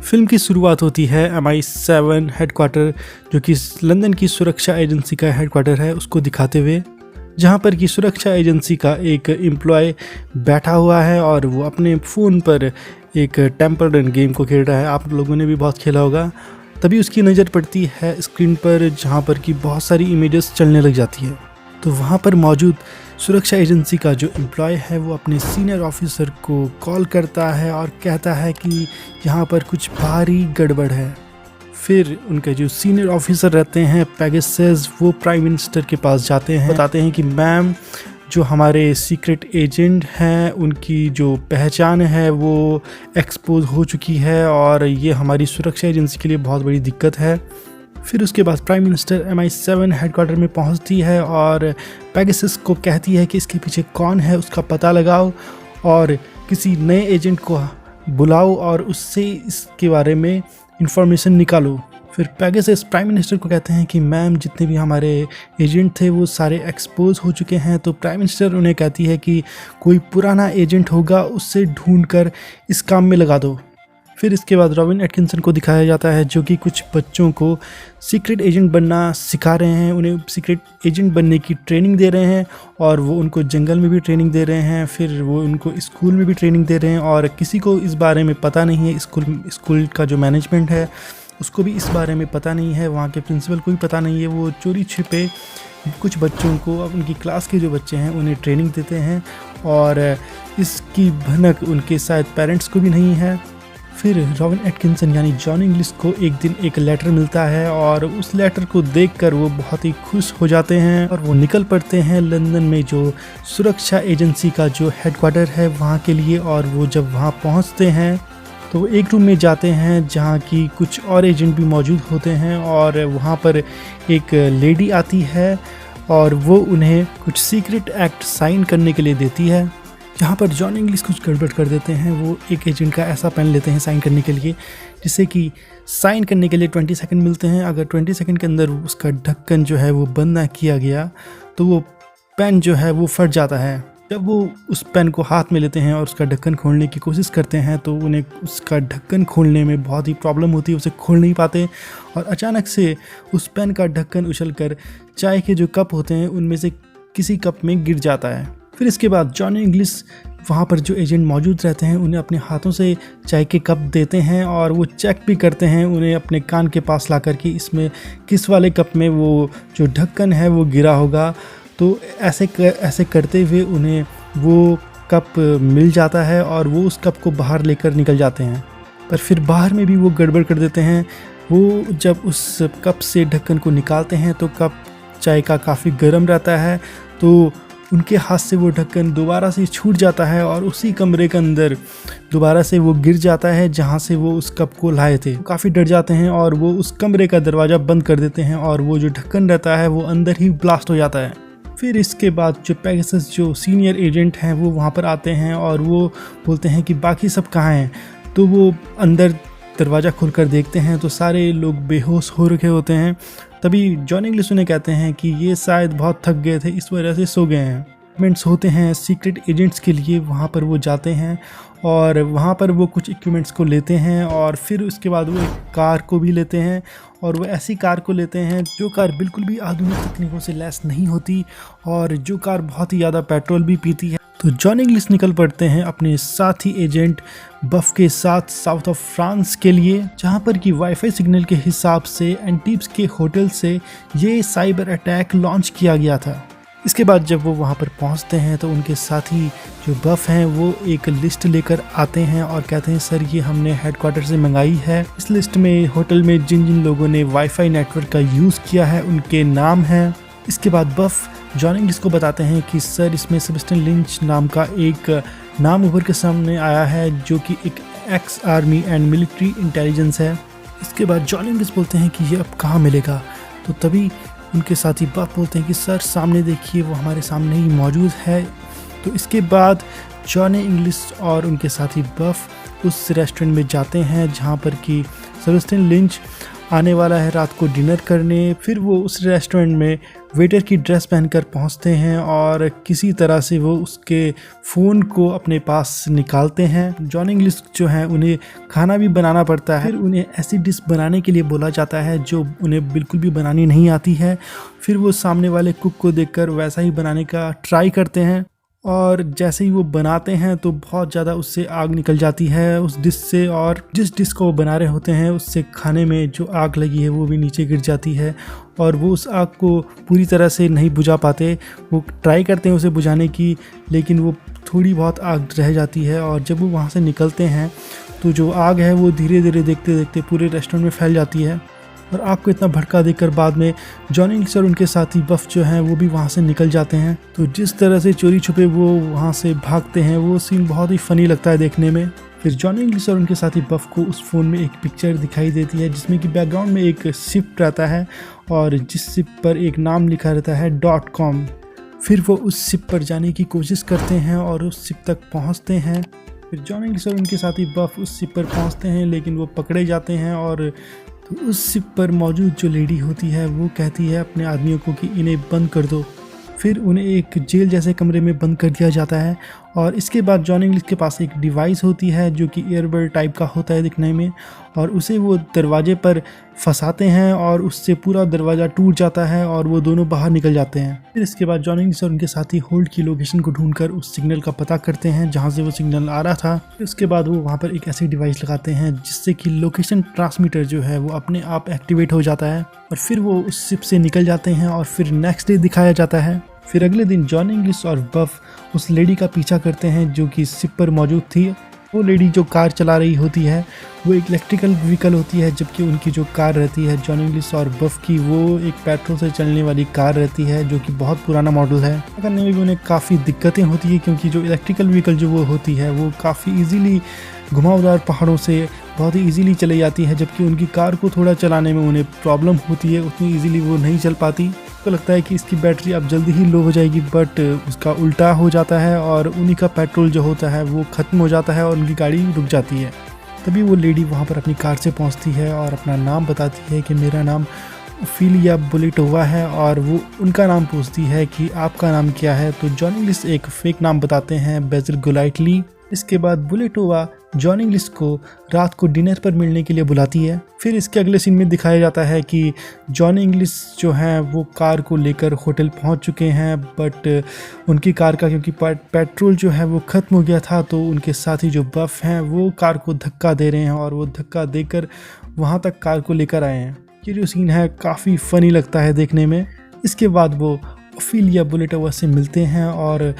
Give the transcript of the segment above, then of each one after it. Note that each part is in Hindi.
फिल्म की शुरुआत होती है MI7 हेडक्वार्टर, जो कि लंदन की सुरक्षा एजेंसी का हेडक्वार्टर है, उसको दिखाते हुए, जहाँ पर कि सुरक्षा एजेंसी का एक एम्प्लॉय बैठा हुआ है और वो अपने फ़ोन पर एक टेम्पल रन गेम को खेल रहा है। आप लोगों ने भी बहुत खेला होगा। तभी उसकी नज़र पड़ती है स्क्रीन पर, जहाँ पर कि बहुत सारी इमेजेस चलने लग जाती है। तो वहाँ पर मौजूद सुरक्षा एजेंसी का जो एम्प्लॉय है वो अपने सीनियर ऑफिसर को कॉल करता है और कहता है कि यहाँ पर कुछ भारी गड़बड़ है। फिर उनके जो सीनियर ऑफिसर रहते हैं पेगासस, वो प्राइम मिनिस्टर के पास जाते हैं, बताते हैं कि मैम, जो हमारे सीक्रेट एजेंट हैं उनकी जो पहचान है वो एक्सपोज हो चुकी है और ये हमारी सुरक्षा एजेंसी के लिए बहुत बड़ी दिक्कत है। फिर उसके बाद प्राइम मिनिस्टर MI7 हेडक्वार्टर में पहुंचती है और पेगासस को कहती है कि इसके पीछे कौन है उसका पता लगाओ और किसी नए एजेंट को बुलाओ और उससे इसके बारे में इंफॉर्मेशन निकालो। फिर पेगासस प्राइम मिनिस्टर को कहते हैं कि मैम, जितने भी हमारे एजेंट थे वो सारे एक्सपोज हो चुके हैं। तो प्राइम मिनिस्टर उन्हें कहती है कि कोई पुराना एजेंट होगा, उससे ढूंढकर इस काम में लगा दो। फिर इसके बाद रॉबिन एटकिंसन को दिखाया जाता है, जो कि कुछ बच्चों को सीक्रेट एजेंट बनना सिखा रहे हैं, उन्हें सीक्रेट एजेंट बनने की ट्रेनिंग दे रहे हैं और वो उनको जंगल में भी ट्रेनिंग दे रहे हैं, फिर वो उनको स्कूल में भी ट्रेनिंग दे रहे हैं और किसी को इस बारे में पता नहीं है। स्कूल का जो मैनेजमेंट है उसको भी इस बारे में पता नहीं है, वहाँ के प्रिंसिपल को भी पता नहीं है। वो चोरी छिपे कुछ बच्चों को, अब उनकी क्लास के जो बच्चे हैं उन्हें ट्रेनिंग देते हैं और इसकी भनक उनके शायद पेरेंट्स को भी नहीं है। फिर रॉबिन एटकिंसन यानी जॉन इंग्लिश को एक दिन एक लेटर मिलता है और उस लेटर को देखकर वो बहुत ही खुश हो जाते हैं और वो निकल पड़ते हैं लंदन में जो सुरक्षा एजेंसी का जो हेडक्वार्टर है वहाँ के लिए। और वो जब वहाँ पहुँचते हैं तो एक रूम में जाते हैं जहाँ की कुछ और एजेंट भी मौजूद होते हैं और वहाँ पर एक लेडी आती है और वो उन्हें कुछ सीक्रेट एक्ट साइन करने के लिए देती है। यहाँ पर जॉन इंग्लिश कुछ गड़बड़ कर देते हैं। वो एक एजेंट का ऐसा पेन लेते हैं साइन करने के लिए, जिससे कि साइन करने के लिए 20 सेकंड मिलते हैं। अगर 20 सेकंड के अंदर उसका ढक्कन जो है वो बंद ना किया गया तो वो पेन जो है वो फट जाता है। जब वो उस पेन को हाथ में लेते हैं और उसका ढक्कन खोलने की कोशिश करते हैं तो उन्हें उसका ढक्कन खोलने में बहुत ही प्रॉब्लम होती है, उसे खोल नहीं पाते और अचानक से उस पेन का ढक्कन उछलकर चाय के जो कप होते हैं उनमें से किसी कप में गिर जाता है। फिर इसके बाद जॉन इंग्लिश वहाँ पर जो एजेंट मौजूद रहते हैं उन्हें अपने हाथों से चाय के कप देते हैं और वो चेक भी करते हैं उन्हें अपने कान के पास ला कर कि इसमें किस वाले कप में वो जो ढक्कन है वो गिरा होगा। तो ऐसे करते हुए उन्हें वो कप मिल जाता है और वो उस कप को बाहर लेकर निकल जाते हैं। पर फिर बाहर में भी वो गड़बड़ कर देते हैं। वो जब उस कप से ढक्कन को निकालते हैं तो कप चाय का काफ़ी गर्म रहता है, तो उनके हाथ से वो ढक्कन दोबारा से छूट जाता है और उसी कमरे के अंदर दोबारा से वो गिर जाता है जहाँ से वो उस कप को लाए थे। काफ़ी डर जाते हैं और वो उस कमरे का दरवाज़ा बंद कर देते हैं और वो जो ढक्कन रहता है वो अंदर ही ब्लास्ट हो जाता है। फिर इसके बाद जो पेगासस जो सीनियर एजेंट हैं वो वहाँ पर आते हैं और वो बोलते हैं कि बाकी सब कहाँ हैं। तो वो अंदर दरवाज़ा खोलकर देखते हैं तो सारे लोग बेहोश हो रखे होते हैं। तभी जॉन इंग्लिश उन्हें कहते हैं कि ये शायद बहुत थक गए थे, इस वजह से सो गए हैं। इक्विपमेंट्स होते हैं सीक्रेट एजेंट्स के लिए, वहाँ पर वो जाते हैं और वहाँ पर वो कुछ इक्विपमेंट्स को लेते हैं और फिर उसके बाद वो एक कार को भी लेते हैं और वो ऐसी कार को लेते हैं जो कार बिल्कुल भी आधुनिक तकनीकों से लैस नहीं होती और जो कार बहुत ही ज़्यादा पेट्रोल भी पीती है। तो जॉन इंग्लिश निकल पड़ते हैं अपने साथी एजेंट बफ के साथ साउथ ऑफ फ्रांस के लिए, जहां पर कि वाईफाई सिग्नल के हिसाब से एंटीब्स के होटल से ये साइबर अटैक लॉन्च किया गया था। इसके बाद जब वो वहां पर पहुंचते हैं तो उनके साथी जो बफ हैं वो एक लिस्ट लेकर आते हैं और कहते हैं सर, ये हमने हेडक्वार्टर से मंगाई है। इस लिस्ट में होटल में जिन जिन लोगों ने वाईफाई नेटवर्क का यूज़ किया है उनके नाम हैं। इसके बाद बफ जॉन इंग्लिश को बताते हैं कि सर, इसमें सेबेस्टियन लिंच नाम का एक नाम उभर के सामने आया है जो कि एक ex army and military intelligence है। इसके बाद जॉन इंग्लिश बोलते हैं कि ये अब कहाँ मिलेगा। तो तभी उनके साथी बफ बोलते हैं कि सर, सामने देखिए, वो हमारे सामने ही मौजूद है। तो इसके बाद जॉन इंग्लिश और उनके साथी बफ उस रेस्टोरेंट में जाते हैं जहाँ पर कि सेबेस्टियन लिंच आने वाला है रात को डिनर करने। फिर वो उस रेस्टोरेंट में वेटर की ड्रेस पहनकर पहुंचते हैं और किसी तरह से वो उसके फ़ोन को अपने पास निकालते हैं। जॉन इंग्लिश जो है उन्हें खाना भी बनाना पड़ता है। फिर उन्हें ऐसी डिश बनाने के लिए बोला जाता है जो उन्हें बिल्कुल भी बनानी नहीं आती है। फिर वो सामने वाले कुक को देखकर वैसा ही बनाने का ट्राई करते हैं और जैसे ही वो बनाते हैं तो बहुत ज़्यादा उससे आग निकल जाती है उस डिश से, और जिस डिश को वो बना रहे होते हैं उससे खाने में जो आग लगी है वो भी नीचे गिर जाती है और वो उस आग को पूरी तरह से नहीं बुझा पाते। वो ट्राई करते हैं उसे बुझाने की, लेकिन वो थोड़ी बहुत आग रह जाती है और जब वो वहाँ से निकलते हैं तो जो आग है वो धीरे धीरे देखते देखते पूरे रेस्टोरेंट में फैल जाती है। और आग को इतना भड़का देखकर बाद में जॉन इंग्लिश और उनके साथी बफ जो हैं वो भी वहाँ से निकल जाते हैं। तो जिस तरह से चोरी छुपे वो वहाँ से भागते हैं वो सीन बहुत ही फ़नी लगता है देखने में। फिर जॉन इंग्लिश और उनके साथी बफ को उस फ़ोन में एक पिक्चर दिखाई देती है जिसमें कि बैकग्राउंड में एक शिप रहता है और जिस शिप पर एक नाम लिखा रहता है .com। फिर वो उस शिप पर जाने की कोशिश करते हैं और उस शिप तक पहुँचते हैं। फिर जॉन इंग्लिश और उनके साथी बफ उस शिप पर पहुँचते हैं लेकिन वो पकड़े जाते हैं और तो उस शिप पर मौजूद जो लेडी होती है वो कहती है अपने आदमियों को कि इन्हें बंद कर दो। फिर उन्हें एक जेल जैसे कमरे में बंद कर दिया जाता है और इसके बाद जॉन इंग्लिश के पास एक डिवाइस होती है जो कि ईयरबड टाइप का होता है दिखने में, और उसे वो दरवाजे पर फंसाते हैं और उससे पूरा दरवाज़ा टूट जाता है और वो दोनों बाहर निकल जाते हैं। फिर इसके बाद जॉन इंग्लिश और उनके साथी होल्ड की लोकेशन को ढूंढकर उस सिग्नल का पता करते हैं जहाँ से वो सिग्नल आ रहा था। फिर उसके बाद वो वहाँ पर एक ऐसी डिवाइस लगाते हैं जिससे कि लोकेशन ट्रांसमीटर जो है वो अपने आप एक्टिवेट हो जाता है और फिर वो उस शिप से निकल जाते हैं और फिर नेक्स्ट डे दिखाया जाता है। फिर अगले दिन जॉन इंग्लिश और बफ उस लेडी का पीछा करते हैं जो कि शिप पर मौजूद थी। वो लेडी जो कार चला रही होती है वो एक इलेक्ट्रिकल व्हीकल होती है, जबकि उनकी जो कार रहती है जॉन इंग्लिश और बफ की वो एक पेट्रोल से चलने वाली कार रहती है जो कि बहुत पुराना मॉडल है। करने में भी उन्हें काफ़ी दिक्कतें होती है क्योंकि जो इलेक्ट्रिकल व्हीकल जो वो होती है वो काफ़ी ईजीली घुमावदार पहाड़ों से बहुत ही ईजीली चली जाती है, जबकि उनकी कार को थोड़ा चलाने में उन्हें प्रॉब्लम होती है, उतनी ईजीली वो नहीं चल पाती। तो लगता है कि इसकी बैटरी अब जल्दी ही लो हो जाएगी, बट उसका उल्टा हो जाता है और उन्हीं का पेट्रोल जो होता है वो ख़त्म हो जाता है और उनकी गाड़ी रुक जाती है। तभी वो लेडी वहाँ पर अपनी कार से पहुँचती है और अपना नाम बताती है कि मेरा नाम ओफिलिया बुलेटोवा है, और वो उनका नाम पूछती है कि आपका नाम क्या है। तो जॉन इंग्लिश एक फेक नाम बताते हैं, बेसिल गोलाइटली। इसके बाद बुलेटोवा जॉन इंग्लिश को रात को डिनर पर मिलने के लिए बुलाती है। फिर इसके अगले सीन में दिखाया जाता है कि जॉन इंग्लिश जो हैं वो कार को लेकर होटल पहुंच चुके हैं, बट उनकी कार का क्योंकि पेट्रोल जो है वो ख़त्म हो गया था तो उनके साथी जो बफ हैं वो कार को धक्का दे रहे हैं और वो धक्का देकर वहां तक कार को लेकर आए हैं। ये जो सीन है काफ़ी फ़नी लगता है देखने में। इसके बाद वो ओफिलिया बुलेटोवा से मिलते हैं और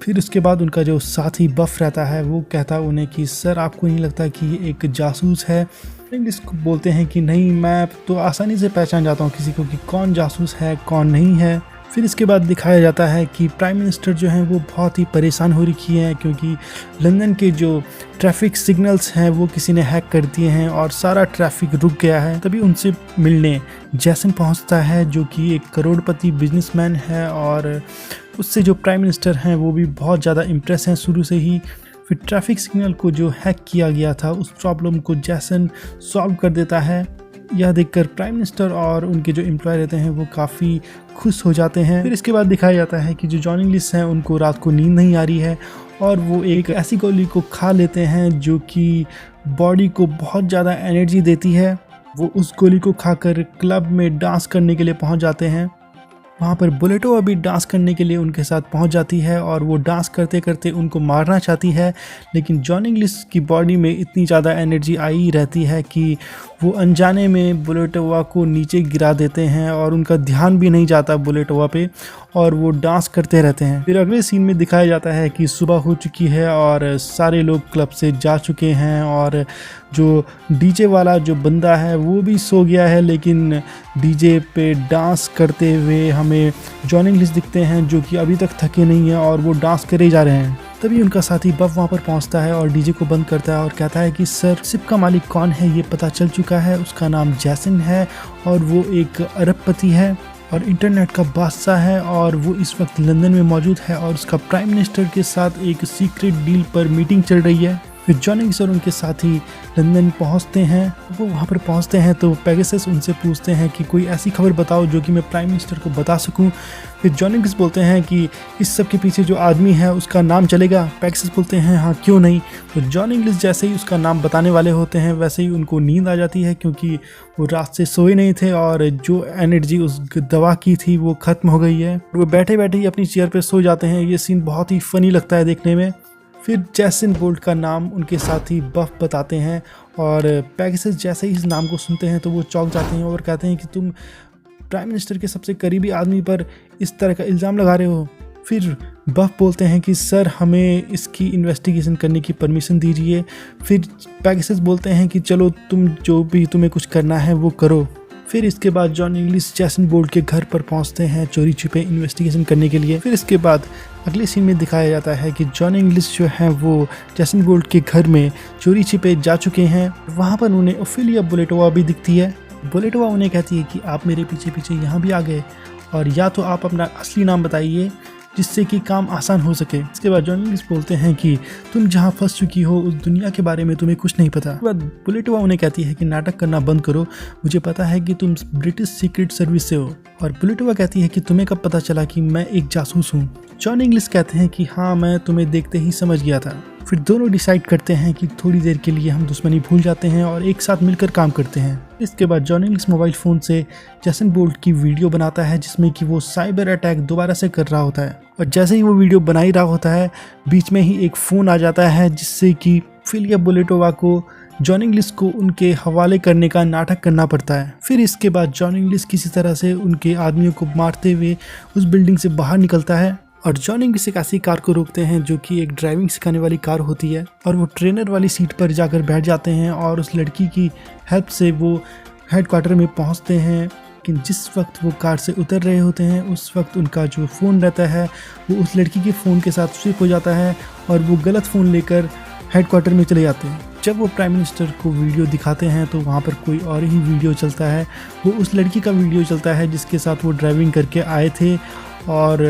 फिर उसके बाद उनका जो साथी बफ रहता है वो कहता है उन्हें कि सर आपको नहीं लगता कि ये एक जासूस है। इंग्लिश को बोलते हैं कि नहीं, मैं तो आसानी से पहचान जाता हूँ किसी को कि कौन जासूस है कौन नहीं है। फिर इसके बाद दिखाया जाता है कि प्राइम मिनिस्टर जो हैं वो बहुत ही परेशान हो रखी हैं क्योंकि लंदन के जो ट्रैफिक सिग्नल्स हैं वो किसी ने हैक कर दिए हैं और सारा ट्रैफिक रुक गया है। तभी उनसे मिलने जैसन पहुंचता है जो कि एक करोड़पति बिजनेसमैन है और उससे जो प्राइम मिनिस्टर हैं वो भी बहुत ज़्यादा इम्प्रेस हैं शुरू से ही। फिर ट्रैफिक सिग्नल को जो हैक किया गया था उस प्रॉब्लम को जैसन सॉल्व कर देता है। यह देखकर प्राइम मिनिस्टर और उनके जो एम्प्लॉय रहते हैं वो काफ़ी खुश हो जाते हैं। फिर इसके बाद दिखाया जाता है कि जो जॉन इंग्लिश हैं उनको रात को नींद नहीं आ रही है और वो एक ऐसी गोली को खा लेते हैं जो कि बॉडी को बहुत ज़्यादा एनर्जी देती है। वो उस गोली को खाकर क्लब में डांस करने के लिए पहुंच जाते हैं। वहाँ पर बुलेटोवा भी डांस करने के लिए उनके साथ पहुँच जाती है और वो डांस करते करते उनको मारना चाहती है, लेकिन जॉन इंग्लिश की बॉडी में इतनी ज़्यादा एनर्जी आई रहती है कि वो अनजाने में बुलेटोवा को नीचे गिरा देते हैं और उनका ध्यान भी नहीं जाता बुलेटोवा पे और वो डांस करते रहते हैं। फिर अगले सीन में दिखाया जाता है कि सुबह हो चुकी है और सारे लोग क्लब से जा चुके हैं और जो डीजे वाला जो बंदा है वो भी सो गया है, लेकिन डीजे पे डांस करते हुए हमें जॉन इंग्लिश दिखते हैं जो कि अभी तक थके नहीं हैं और वो डांस करे जा रहे हैं। तभी उनका साथी बफ वहाँ पर पहुँचता है और डीजे को बंद करता है और कहता है कि सर शिप का मालिक कौन है ये पता चल चुका है, उसका नाम जैसन है और वो एक अरबपति है और इंटरनेट का बादशाह है और वो इस वक्त लंदन में मौजूद है और उसका प्राइम मिनिस्टर के साथ एक सीक्रेट डील पर मीटिंग चल रही है। फिर जॉन इंग्लिश और उनके साथी लंदन पहुंचते हैं। वो वहां पर पहुंचते हैं तो पेगासस उनसे पूछते हैं कि कोई ऐसी खबर बताओ जो कि मैं प्राइम मिनिस्टर को बता सकूं। फिर जॉन इंग्लिश बोलते हैं कि इस सब के पीछे जो आदमी है उसका नाम चलेगा। पेगासस बोलते हैं हाँ क्यों नहीं। तो जॉन इंग्लिश जैसे ही उसका नाम बताने वाले होते हैं वैसे ही उनको नींद आ जाती है, क्योंकि वो रात से सोए नहीं थे और जो एनर्जी उस दवा की थी वो खत्म हो गई है। वो बैठे बैठे ही अपनी चेयर पर सो जाते हैं। ये सीन बहुत ही फनी लगता है देखने में। फिर जैसन बोल्ट का नाम उनके साथी बफ बताते हैं और पेगासस जैसे ही इस नाम को सुनते हैं तो वो चौंक जाते हैं और कहते हैं कि तुम प्राइम मिनिस्टर के सबसे करीबी आदमी पर इस तरह का इल्ज़ाम लगा रहे हो। फिर बफ बोलते हैं कि सर हमें इसकी इन्वेस्टिगेशन करने की परमिशन दीजिए। फिर पेगासस बोलते हैं कि चलो तुम जो भी तुम्हें कुछ करना है वो करो। फिर इसके बाद जॉन इंग्लिश जैसन बोल्ट के घर पर पहुंचते हैं चोरी छिपे इन्वेस्टिगेशन करने के लिए। फिर इसके बाद अगले सीन में दिखाया जाता है कि जॉन इंग्लिश जो है वो जैसन बोल्ट के घर में चोरी छिपे जा चुके हैं। वहां पर उन्हें ओफेलिया बुलेटोवा भी दिखती है। बुलेटोवा उन्हें कहती है कि आप मेरे पीछे पीछे यहाँ भी आ गए और या तो आप अपना असली नाम बताइए जिससे कि काम आसान हो सके। इसके बाद जॉन इंग्लिश बोलते हैं कि तुम जहाँ फंस चुकी हो उस दुनिया के बारे में तुम्हें कुछ नहीं पता। उसके बाद बुलेटोवा उन्हें कहती है कि नाटक करना बंद करो, मुझे पता है कि तुम ब्रिटिश सीक्रेट सर्विस से हो। और बुलेटोवा कहती है कि तुम्हें कब पता चला कि मैं एक जासूस हूँ। जॉन इंग्लिश कहते हैं कि हाँ मैं तुम्हें देखते ही समझ गया था। फिर दोनों डिसाइड करते हैं कि थोड़ी देर के लिए हम दुश्मनी भूल जाते हैं और एक साथ मिलकर काम करते हैं। इसके बाद जॉन इंग्लिश मोबाइल फ़ोन से जैसन बोल्ट की वीडियो बनाता है जिसमें कि वो साइबर अटैक दोबारा से कर रहा होता है। और जैसे ही वो वीडियो बना ही रहा होता है बीच में ही एक फ़ोन आ जाता है जिससे कि ओफेलिया बुलेटोवा को जॉन इंग्लिश को उनके हवाले करने का नाटक करना पड़ता है। फिर इसके बाद जॉन इंग्लिश किसी तरह से उनके आदमियों को मारते हुए उस बिल्डिंग से बाहर निकलता है और जॉन इंग्लिश एक ऐसी कार को रोकते हैं जो कि एक ड्राइविंग सिखाने वाली कार होती है और वो ट्रेनर वाली सीट पर जाकर बैठ जाते हैं और उस लड़की की हेल्प से वो हेडक्वार्टर में पहुंचते हैं। लेकिन जिस वक्त वो कार से उतर रहे होते हैं उस वक्त उनका जो फ़ोन रहता है वो उस लड़की के फ़ोन के साथ स्विप हो जाता है और वो गलत फ़ोन लेकर हेडक्वार्टर में चले जाते हैं। जब वो प्राइम मिनिस्टर को वीडियो दिखाते हैं तो वहाँ पर कोई और ही वीडियो चलता है। वो उस लड़की का वीडियो चलता है जिसके साथ वो ड्राइविंग करके आए थे और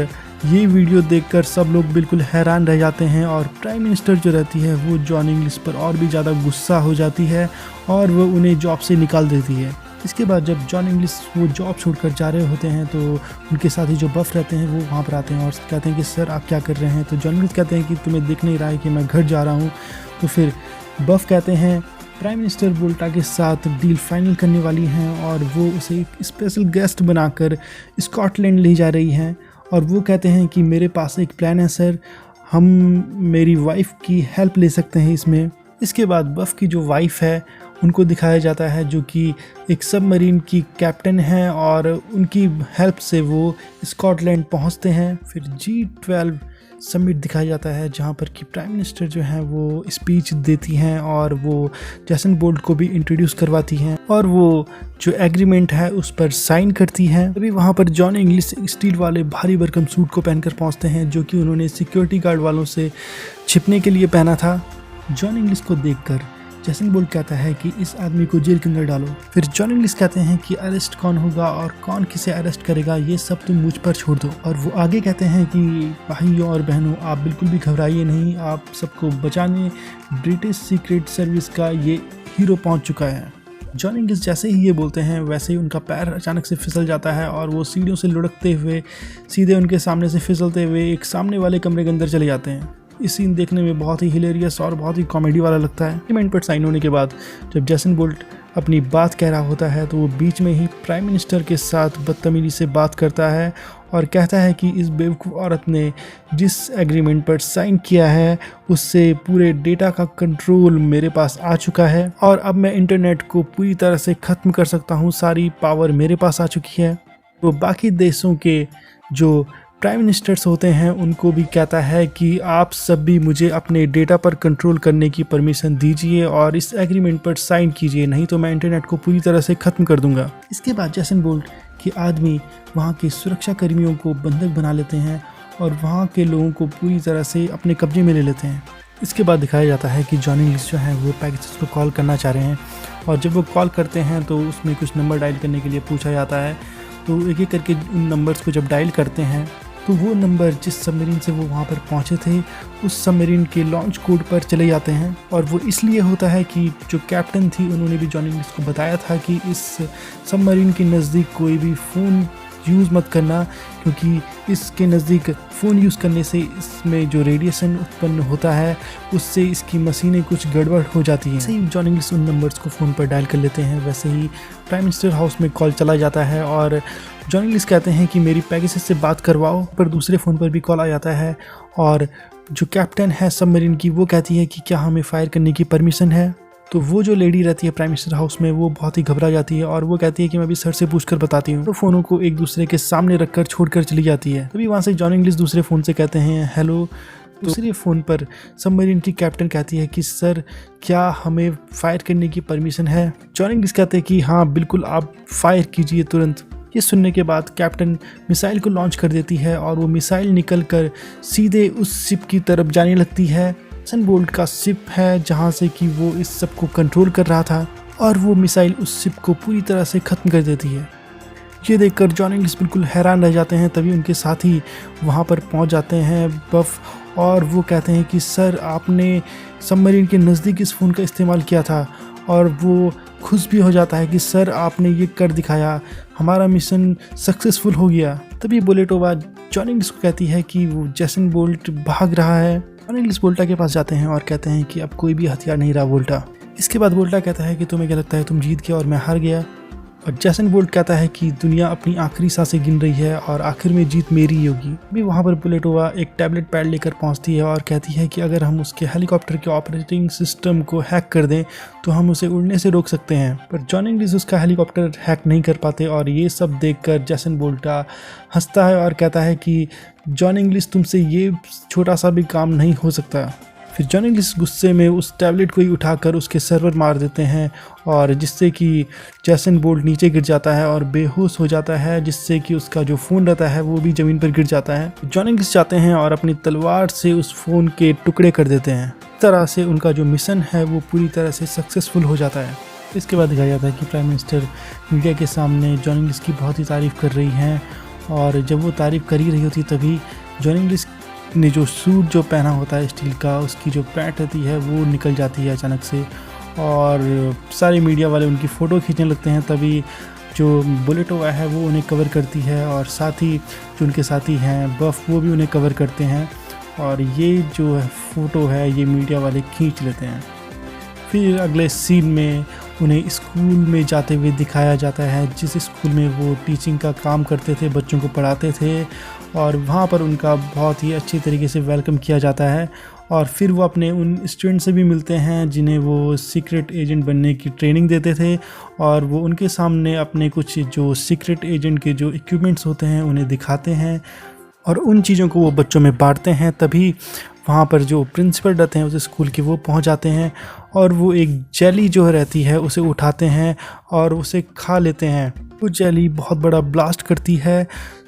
ये वीडियो देखकर सब लोग बिल्कुल हैरान रह जाते हैं और प्राइम मिनिस्टर जो रहती है वो जॉन इंग्लिश पर और भी ज़्यादा गुस्सा हो जाती है और वो उन्हें जॉब से निकाल देती है। इसके बाद जब जॉन इंग्लिश वो जॉब छोड़कर जा रहे होते हैं तो उनके साथ ही जो बफ रहते हैं वो वहाँ पर आते हैं और कहते हैं कि सर आप क्या कर रहे हैं। तो जॉन इंग्लिश कहते हैं कि तुम्हें दिख नहीं रहा है कि मैं घर जा रहा हूँ। तो फिर बफ कहते हैं प्राइम मिनिस्टर बोल्टा के साथ डील फाइनल करने वाली हैं और वो उसे एक स्पेशल गेस्ट बनाकर स्कॉटलैंड ले जा रही हैं। और वो कहते हैं कि मेरे पास एक प्लान है सर, हम मेरी वाइफ की हेल्प ले सकते हैं इसमें। इसके बाद बफ की जो वाइफ है उनको दिखाया जाता है जो कि एक सबमरीन की कैप्टन है और उनकी हेल्प से वो स्कॉटलैंड पहुंचते हैं। फिर G12 समिट दिखाया जाता है जहां पर कि प्राइम मिनिस्टर जो है वो स्पीच देती हैं और वो जैसन बोल्ट को भी इंट्रोड्यूस करवाती हैं और वो जो एग्रीमेंट है उस पर साइन करती हैं। तभी वहां पर जॉन इंग्लिश स्टील वाले भारी भरकम सूट को पहनकर पहुंचते हैं जो कि उन्होंने सिक्योरिटी गार्ड वालों से छिपने के लिए पहना था। जॉन इंग्लिश को देखकर जैसन बोल्ट कहता है कि इस आदमी को जेल के अंदर डालो। फिर जॉन इंग्लिश कहते हैं कि अरेस्ट कौन होगा और कौन किसे अरेस्ट करेगा ये सब तुम मुझ पर छोड़ दो। और वो आगे कहते हैं कि भाइयों और बहनों आप बिल्कुल भी घबराइए नहीं, आप सबको बचाने ब्रिटिश सीक्रेट सर्विस का ये हीरो पहुंच चुका है। जॉन इंग्लिश जैसे ही ये बोलते हैं वैसे ही उनका पैर अचानक से फिसल जाता है और वो सीढ़ियों से लुढ़कते हुए सीधे उनके सामने से फिसलते हुए एक सामने वाले कमरे के अंदर चले जाते हैं। इस सीन देखने में बहुत ही हिलेरियस और बहुत ही कॉमेडी वाला लगता है। एग्रीमेंट पर साइन होने के बाद जब जैसन बोल्ट अपनी बात कह रहा होता है तो वो बीच में ही प्राइम मिनिस्टर के साथ बदतमीजी से बात करता है और कहता है कि इस बेवकूफ़ औरत ने जिस एग्रीमेंट पर साइन किया है उससे पूरे डेटा का कंट्रोल मेरे पास आ चुका है और अब मैं इंटरनेट को पूरी तरह से ख़त्म कर सकता हूँ, सारी पावर मेरे पास आ चुकी है। तो बाकी देशों के जो प्राइम मिनिस्टर्स होते हैं उनको भी कहता है कि आप सब भी मुझे अपने डेटा पर कंट्रोल करने की परमिशन दीजिए और इस एग्रीमेंट पर साइन कीजिए, नहीं तो मैं इंटरनेट को पूरी तरह से ख़त्म कर दूंगा। इसके बाद जैसन बोल्ट के आदमी वहाँ के सुरक्षा कर्मियों को बंधक बना लेते हैं और वहाँ के लोगों को पूरी तरह से अपने कब्जे में ले लेते हैं। इसके बाद दिखाया जाता है कि जॉन इंग्लिश जो है वो पेगासस को कॉल करना चाह रहे हैं और जब वो कॉल करते हैं तो उसमें कुछ नंबर डायल करने के लिए पूछा जाता है। तो एक एक करके उन नंबर्स को जब डायल करते हैं तो वो नंबर जिस सबमरीन से वो वहाँ पर पहुँचे थे उस सबमरीन के लॉन्च कोड पर चले जाते हैं। और वो इसलिए होता है कि जो कैप्टन थी उन्होंने भी जॉन इंग्लिश को बताया था कि इस सबमरीन के नज़दीक कोई भी फ़ोन यूज़ मत करना, क्योंकि इसके नज़दीक फ़ोन यूज़ करने से इसमें जो रेडिएशन उत्पन्न होता है उससे इसकी मशीनें कुछ गड़बड़ हो जाती हैं। वैसे ही जॉन इंग्लिश उन नंबर्स को फ़ोन पर डायल कर लेते हैं। वैसे ही प्राइम मिनिस्टर हाउस में कॉल चला जाता है और जॉन इंग्लिश कहते हैं कि मेरी पेगासस से बात करवाओ, पर दूसरे फ़ोन पर भी कॉल आ जाता है और जो कैप्टन है सबमरीन की वो कहती है कि क्या हमें फायर करने की परमिशन है। तो वो जो लेडी रहती है प्राइम मिनिस्टर हाउस में वो बहुत ही घबरा जाती है और वो कहती है कि मैं अभी सर से पूछकर बताती हूँ। तो फ़ोनों को एक दूसरे के सामने रखकर छोड़कर चली जाती है। तभी वहाँ से जॉन इंग्लिश दूसरे फ़ोन से कहते हैं हेलो। दूसरे फ़ोन पर सबमरीन की कैप्टन कहती है कि सर क्या हमें फायर करने की परमिशन है। जॉन इंग्लिश कहते हैं कि हाँ बिल्कुल, आप फायर कीजिए तुरंत। ये सुनने के बाद कैप्टन मिसाइल को लॉन्च कर देती है और वो मिसाइल निकल कर सीधे उस शिप की तरफ जाने लगती है। जैसन बोल्ट का शिप है जहाँ से कि वो इस सब को कंट्रोल कर रहा था और वो मिसाइल उस शिप को पूरी तरह से ख़त्म कर देती है। ये देखकर जॉन इंग्लिश बिल्कुल हैरान रह जाते हैं। तभी उनके साथी वहाँ पर पहुँच जाते हैं बफ, और वो कहते हैं कि सर आपने सबमरीन के नज़दीक इस फ़ोन का इस्तेमाल किया था। और वो खुश भी हो जाता है कि सर आपने ये कर दिखाया, हमारा मिशन सक्सेसफुल हो गया। तभी बोलेटोवा जॉन इंग्लिश को कहती है कि वो जैसन बोल्ट भाग रहा है। जॉन इंग्लिश वोल्टा के पास जाते हैं और कहते हैं कि अब कोई भी हथियार नहीं रहा वोल्टा। इसके बाद वोल्टा कहता है कि तुम्हें क्या लगता है तुम जीत गए और मैं हार गया। और जैसन बोल्ट कहता है कि दुनिया अपनी आखिरी सांसें गिन रही है और आखिर में जीत मेरी ही होगी। भी वहाँ पर बोलेटोवा एक टैबलेट पैड लेकर पहुँचती है और कहती है कि अगर हम उसके हेलीकॉप्टर के ऑपरेटिंग सिस्टम को हैक कर दें तो हम उसे उड़ने से रोक सकते हैं। पर जॉन इंग्लिश उसका हेलीकॉप्टर हैक नहीं कर पाते और ये सब देखकर जैसन बोल्टा हंसता है और कहता है कि जॉन इंग्लिश तुमसे ये छोटा सा भी काम नहीं हो सकता। फिर जॉन इंग्लिश गुस्से में उस टैबलेट को ही उठाकर उसके सर्वर मार देते हैं और जिससे कि जैसन बोल्ट नीचे गिर जाता है और बेहोश हो जाता है, जिससे कि उसका जो फ़ोन रहता है वो भी ज़मीन पर गिर जाता है। जॉन इंग्लिश जाते हैं और अपनी तलवार से उस फ़ोन के टुकड़े कर देते हैं। इस तरह से उनका जो मिशन है वो पूरी तरह से सक्सेसफुल हो जाता है। इसके बाद दिखाया जाता है कि प्राइम मिनिस्टर मीडिया के सामने जॉन इंग्लिश की बहुत ही तारीफ़ कर रही हैं और जब वो तारीफ़ कर ही रही होती तभी जॉन इंग्लिश ने जो सूट जो पहना होता है स्टील का, उसकी जो पैंट रहती है वो निकल जाती है अचानक से और सारे मीडिया वाले उनकी फ़ोटो खींचने लगते हैं। तभी जो बोलेटोवा है वो उन्हें कवर करती है और साथ ही जो उनके साथी हैं बफ वो भी उन्हें कवर करते हैं और ये जो फ़ोटो है ये मीडिया वाले खींच लेते हैं। फिर अगले सीन में उन्हें स्कूल में जाते हुए दिखाया जाता है, जिस स्कूल में वो टीचिंग का काम करते थे, बच्चों को पढ़ाते थे और वहाँ पर उनका बहुत ही अच्छी तरीके से वेलकम किया जाता है। और फिर वो अपने उन स्टूडेंट से भी मिलते हैं जिन्हें वो सीक्रेट एजेंट बनने की ट्रेनिंग देते थे और वो उनके सामने अपने कुछ जो सीक्रेट एजेंट के जो इक्विपमेंट्स होते हैं उन्हें दिखाते हैं और उन चीज़ों को वो बच्चों में बांटते हैं। तभी वहाँ पर जो प्रिंसिपल रहते हैं उस स्कूल के वो पहुँच जाते हैं और वो एक जेली जो रहती है उसे उठाते हैं और उसे खा लेते हैं। वो जेली बहुत बड़ा ब्लास्ट करती है।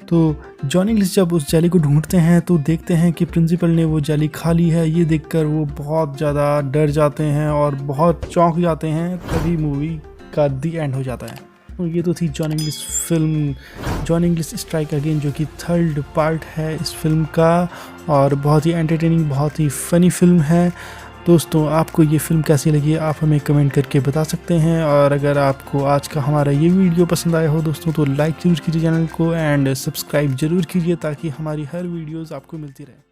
तो जॉन इंग्लिश जब उस जेली को ढूंढते हैं तो देखते हैं कि प्रिंसिपल ने वो जेली खा ली है। ये देखकर वो बहुत ज़्यादा डर जाते हैं और बहुत चौंक जाते हैं। तभी मूवी का दी एंड हो जाता है। तो ये तो थी John English film John English strike again, जो कि 3rd पार्ट है इस फिल्म का और बहुत ही एंटरटेनिंग, बहुत ही फ़नी फिल्म है। दोस्तों आपको ये फ़िल्म कैसी लगी आप हमें कमेंट करके बता सकते हैं और अगर आपको आज का हमारा ये वीडियो पसंद आया हो दोस्तों तो लाइक ज़रूर कीजिए चैनल को एंड सब्सक्राइब ज़रूर कीजिए ताकि हमारी हर वीडियोज़ आपको मिलती रहे।